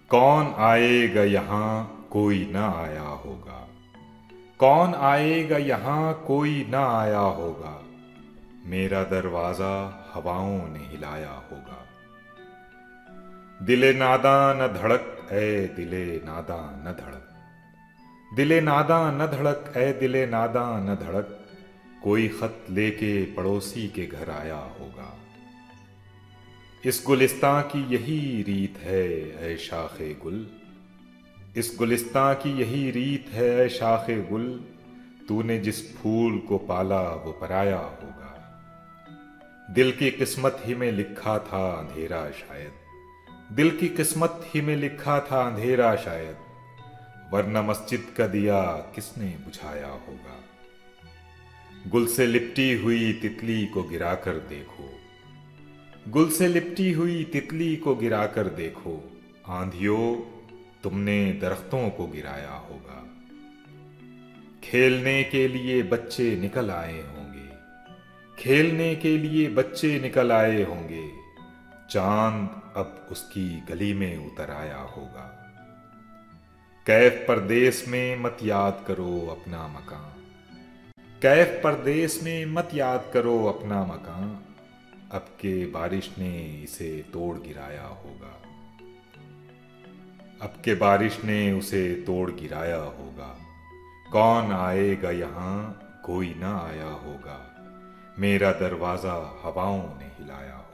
कौन आएगा यहाँ कोई ना आया होगा। कौन आएगा यहाँ कोई ना आया होगा। मेरा दरवाजा हवाओं ने हिलाया होगा। दिले नादां न धड़क ए दिले नादां न धड़क। दिले नादां न धड़क ए दिले नादां न धड़क। कोई खत लेके पड़ोसी के घर आया होगा। इस गुलिस्तां की यही रीत है ऐ शाखे गुल। इस गुलिस्तां की यही रीत है ऐ शाखे गुल। तूने जिस फूल को पाला वो पराया होगा। दिल की किस्मत ही में लिखा था अंधेरा शायद। दिल की किस्मत ही में लिखा था अंधेरा शायद। वरना मस्जिद का दिया किसने बुझाया होगा। गुल से लिपटी हुई तितली को गिराकर देखो। गुल से लिपटी हुई तितली को गिराकर देखो। आंधियों तुमने दरख्तों को गिराया होगा। खेलने के लिए बच्चे निकल आए होंगे। खेलने के लिए बच्चे निकल आए होंगे। चांद अब उसकी गली में उतर आया होगा। कैफ परदेस में मत याद करो अपना मकान। कैफ परदेस में मत याद करो अपना मकान। अब के बारिश ने इसे तोड़ गिराया होगा। अब के बारिश ने उसे तोड़ गिराया होगा। कौन आएगा यहाँ कोई ना आया होगा। मेरा दरवाजा हवाओं ने हिलाया होगा।